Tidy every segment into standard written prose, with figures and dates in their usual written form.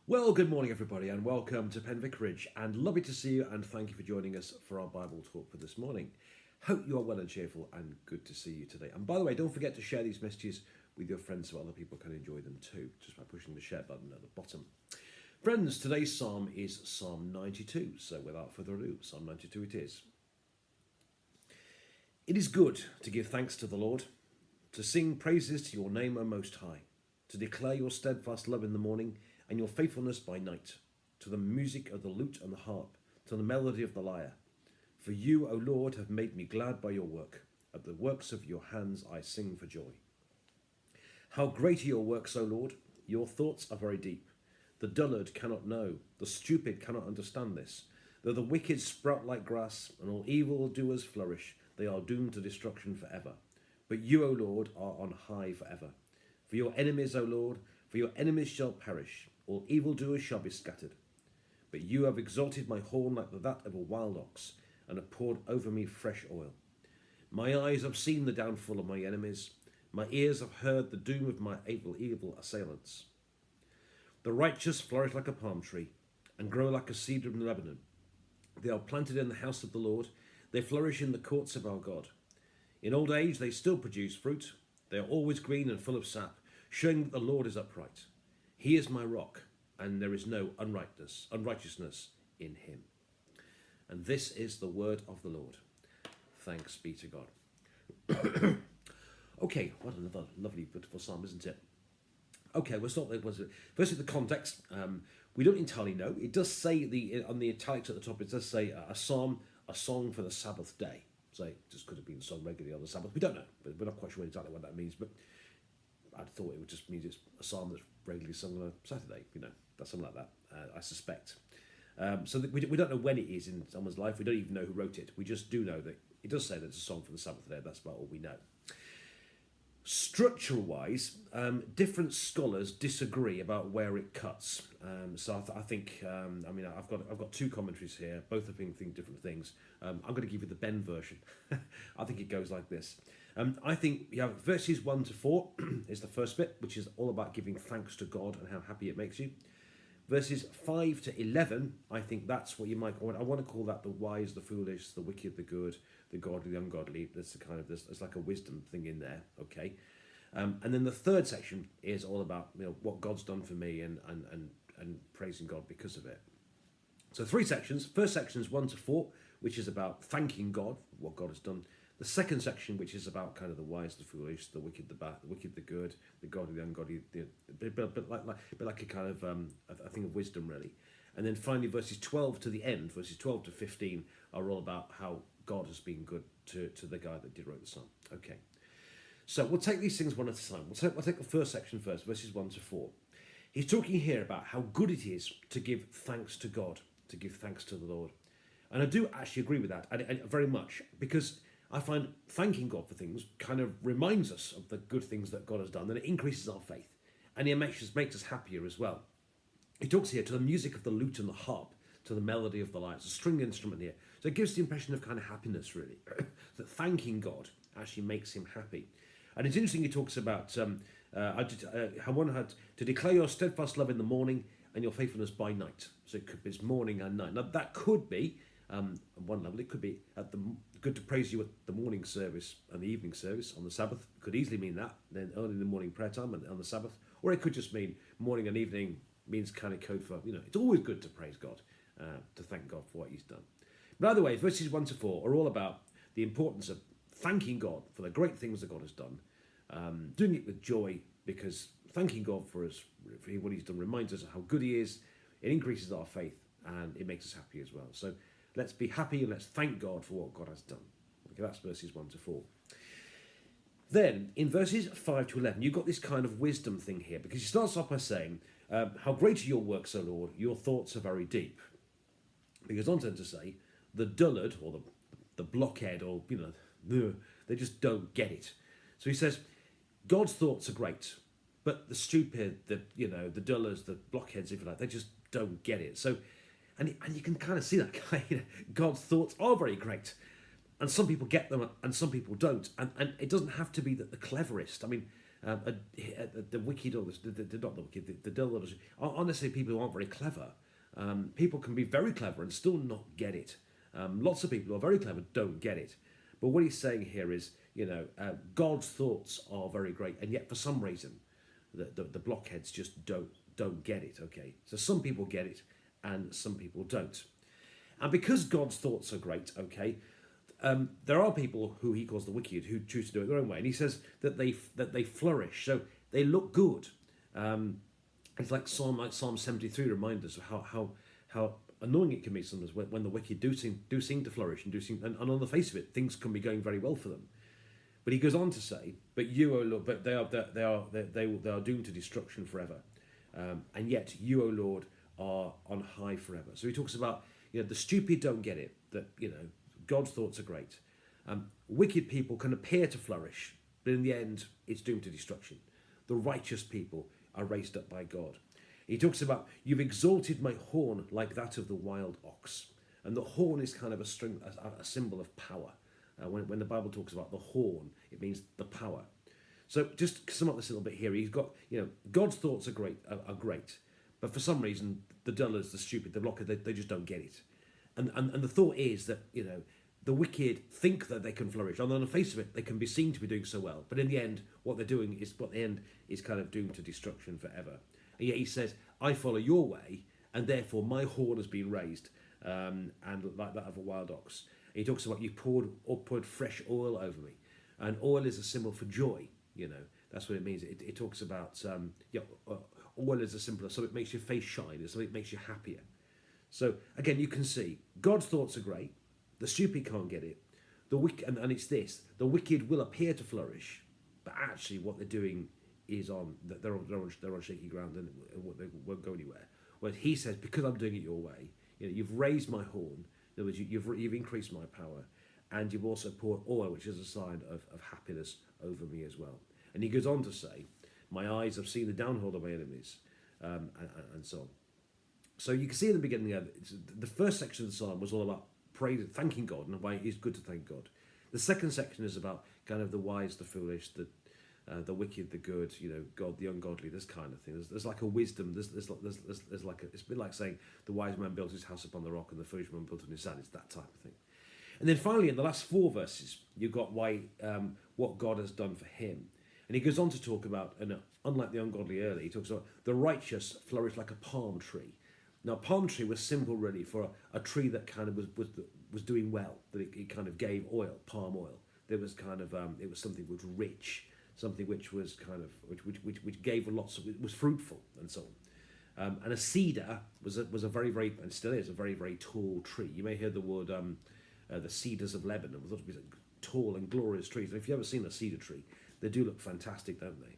Well, good morning, everybody, and welcome to Penn Vicarage. And lovely to see you, and thank you for joining us for our Bible talk for this morning. Hope you are well and cheerful, and good to see you today. And by the way, don't forget to share these messages with your friends so other people can enjoy them too, just by pushing the share button at the bottom. Friends, today's psalm is Psalm 92. So without further ado, Psalm 92 it is. It is good to give thanks to the Lord, to sing praises to your name, O Most High, to declare your steadfast love in the morning and your faithfulness by night, to the music of the lute and the harp, to the melody of the lyre. For you, O Lord, have made me glad by your work. At the works of your hands I sing for joy. How great are your works, O Lord! Your thoughts are very deep. The dullard cannot know, the stupid cannot understand this. Though the wicked sprout like grass, and all evildoers flourish, they are doomed to destruction forever. But you, O Lord, are on high forever. For your enemies, O Lord, for your enemies shall perish, all evildoers shall be scattered. But you have exalted my horn like that of a wild ox, and have poured over me fresh oil. My eyes have seen the downfall of my enemies. My ears have heard the doom of my evil assailants. The righteous flourish like a palm tree, and grow like a cedar in Lebanon. They are planted in the house of the Lord. They flourish in the courts of our God. In old age they still produce fruit. They are always green and full of sap, showing that the Lord is upright. He is my rock, and there is no unrighteousness in him. And this is the word of the Lord. Thanks be to God. Okay, what another lovely, beautiful psalm, isn't it? Okay, we'll start there. Firstly, the context. We don't entirely know. It does say on the italics at the top. It does say a psalm, a song for the Sabbath day. So it just could have been sung regularly on the Sabbath. We don't know, but we're not quite sure exactly what that means. But I thought it would just mean it's a psalm that's regularly sung on a Saturday. That's something like that. I suspect. We don't know when it is in someone's life. We don't even know who wrote it. We just do know that it does say that it's a song for the Sabbath day. That's about all we know. Structural-wise, different scholars disagree about where it cuts. I think I've got two commentaries here. Both of them think different things. I'm going to give you the Ben version. I think it goes like this. I think you have verses 1 to 4 is the first bit, which is all about giving thanks to God and how happy it makes you. Verses 5 to 11, I think that's what you might. I want to call that the wise, the foolish, the wicked, the good, the godly, the ungodly. There's there's like a wisdom thing in there. Okay, and then the third section is all about what God's done for me and praising God because of it. So three sections. First section is 1 to 4, which is about thanking God for what God has done. The second section, which is about kind of the wise, the foolish, the wicked, the bad, the wicked, the good, the godly, the ungodly, but like a kind of a thing of wisdom, really. And then finally, verses 12 to the end, verses 12 to 15, are all about how God has been good to the guy that did write the psalm. Okay, so we'll take these things one at a time. We'll take the first section first, verses 1 to 4. He's talking here about how good it is to give thanks to God, to give thanks to the Lord. And I do actually agree with that, and very much, because I find thanking God for things kind of reminds us of the good things that God has done, and it increases our faith, and it makes us happier as well. He talks here to the music of the lute and the harp, to the melody of the lyre. It's a stringed instrument here, so it gives the impression of kind of happiness, really. That thanking God actually makes him happy. And it's interesting. He talks about how one had to declare your steadfast love in the morning and your faithfulness by night. So it could be morning and night. Now that could be. On one level, it could be good to praise you at the morning service and the evening service on the Sabbath. It could easily mean that, then early in the morning prayer time and on the Sabbath. Or it could just mean morning and evening means kind of code for, it's always good to praise God, to thank God for what he's done. But either way, verses 1 to 4 are all about the importance of thanking God for the great things that God has done, doing it with joy, because thanking God for what he's done reminds us of how good he is. It increases our faith and it makes us happy as well. So let's be happy and let's thank God for what God has done. Okay, that's verses 1 to 4. Then, in verses 5 to 11, you've got this kind of wisdom thing here, because he starts off by saying, how great are your works, O Lord, your thoughts are very deep. He goes on to say, the dullard, or the blockhead, or, they just don't get it. So he says, God's thoughts are great, but the stupid, the dullards, the blockheads, if you like, they just don't get it. So, and you can kind of see that God's thoughts are very great, and some people get them and some people don't, and it doesn't have to be that the cleverest. I mean, The wicked, or not the wicked, the dull, honestly, people who aren't very clever. People can be very clever and still not get it. Lots of people who are very clever don't get it. But what he's saying here is, God's thoughts are very great, and yet for some reason, the blockheads just don't get it. Okay, so some people get it, and some people don't. And because God's thoughts are great, okay, there are people who he calls the wicked who choose to do it their own way, and he says that they flourish, so they look good. It's like Psalm 73 reminds us of how annoying it can be sometimes when the wicked do seem to flourish and on the face of it, things can be going very well for them. But he goes on to say, "But you, O Lord, but they are doomed to destruction forever, and yet you, O Lord, are on high forever." So he talks about the stupid don't get it, that God's thoughts are great. Wicked people can appear to flourish, but in the end, it's doomed to destruction. The righteous people are raised up by God. He talks about, "You've exalted my horn like that of the wild ox." And the horn is kind of a symbol of power. When the Bible talks about the horn, it means the power. So just to sum up this a little bit here, he's got, God's thoughts are great, but for some reason, the dullers, the stupid, the blockers, they just don't get it. And the thought is that, the wicked think that they can flourish. And on the face of it, they can be seen to be doing so well. But in the end, what they're doing is kind of doomed to destruction forever. And yet he says, "I follow your way, and therefore my horn has been raised, and like that of a wild ox." And he talks about, "You poured fresh oil over me." And oil is a symbol for joy, That's what it means. It talks about, oil is a symbol of something that makes your face shine, it's something that makes you happier. So again, you can see God's thoughts are great. The stupid can't get it. The wicked, and it's this: the wicked will appear to flourish, but actually, what they're doing is they're on shaky ground and they won't go anywhere. Whereas he says, "Because I'm doing it your way, you've raised my horn. In other words, you've increased my power, and you've also poured oil, which is a sign of happiness over me as well." And he goes on to say, "My eyes have seen the downfall of my enemies," and so on. So you can see in the beginning of the first section of the psalm was all about praise, thanking God, and why it is good to thank God. The second section is about kind of the wise, the foolish, the wicked, the good, God, the ungodly, this kind of thing. There's like a wisdom. There's like it's a bit like saying the wise man built his house upon the rock and the foolish man built on his sand. It's that type of thing. And then finally, in the last 4 verses, you've got what God has done for him. And he goes on to talk about, and unlike the ungodly earlier, he talks about the righteous flourish like a palm tree. Now, palm tree was symbol really for a tree that kind of was doing well, that it kind of gave oil, palm oil. There was kind of it was something which was rich, something which was kind of which gave lots of, it was fruitful and so on. And a cedar was a very, very, and still is a very, very tall tree. You may hear the word the cedars of Lebanon. Thought to be tall and glorious trees. And if you've ever seen a cedar tree, they do look fantastic, don't they?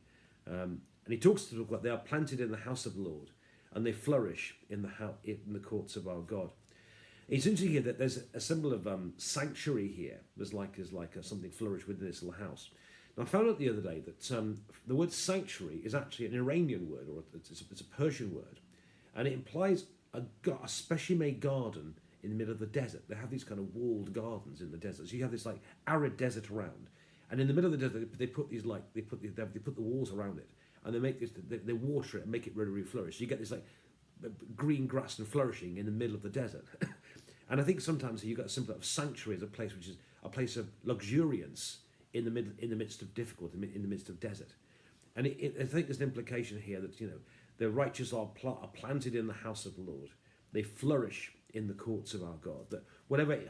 And he talks about they are planted in the house of the Lord, and they flourish in the courts of our God. It's interesting here that there's a symbol of sanctuary here. There's like something flourish within this little house. Now I found out the other day that the word sanctuary is actually an Iranian word, or it's a Persian word, and it implies a specially made garden in the middle of the desert. They have these kind of walled gardens in the desert. So you have this like arid desert around, and in the middle of the desert they put these they put the walls around it. And they make this, they water it and make it really, really flourish. So you get this like green grass and flourishing in the middle of the desert. And I think sometimes you've got a symbol of sanctuary as a place which is a place of luxuriance in the midst of difficulty, in the midst of desert. And I think there's an implication here that the righteous are planted in the house of the Lord. They flourish in the courts of our God. That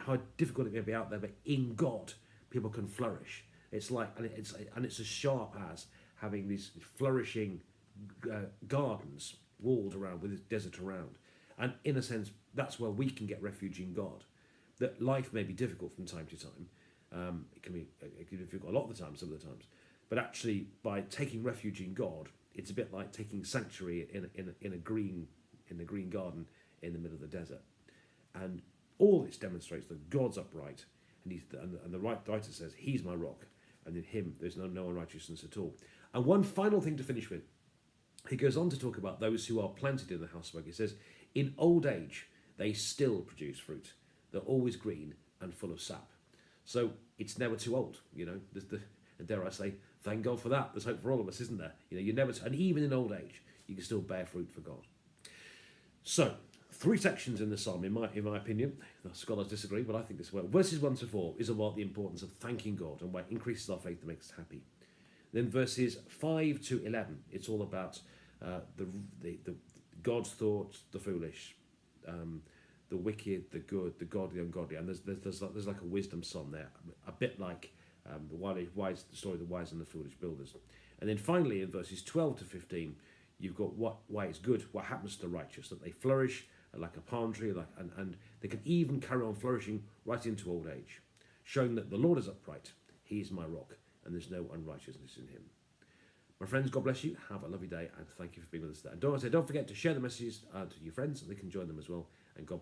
how difficult it may be out there, but in God people can flourish. It's like, and it's as sharp as having these flourishing gardens walled around with this desert around. And in a sense, that's where we can get refuge in God. That life may be difficult from time to time. It can be difficult a lot of the time, some of the times. But actually, by taking refuge in God, it's a bit like taking sanctuary in a green garden in the middle of the desert. And all this demonstrates that God's upright, and the writer says, He's my rock, and in Him there's no unrighteousness at all. And one final thing to finish with, he goes on to talk about those who are planted in the house of God. He says, in old age, they still produce fruit. They're always green and full of sap. So it's never too old, dare I say, Thank God for that. There's hope for all of us, isn't there? You know, you never, and even in old age, you can still bear fruit for God. So, three sections in the psalm, in my opinion. The scholars disagree, but I think this well. Verses 1 to 4 is about the importance of thanking God and why it increases our faith and makes us happy. Then verses 5 to 11, it's all about the God's thoughts, the foolish, the wicked, the good, the godly, ungodly, and there's like a wisdom psalm there, a bit like the story of the wise and the foolish builders. And then finally in verses 12 to 15, you've got why it's good, what happens to the righteous, that they flourish like a palm tree, and they can even carry on flourishing right into old age, showing that the Lord is upright, he is my rock, and there's no unrighteousness in him. My friends, God bless you. Have a lovely day, and thank you for being with us there. And don't forget to share the messages to your friends, and they can join them as well. And God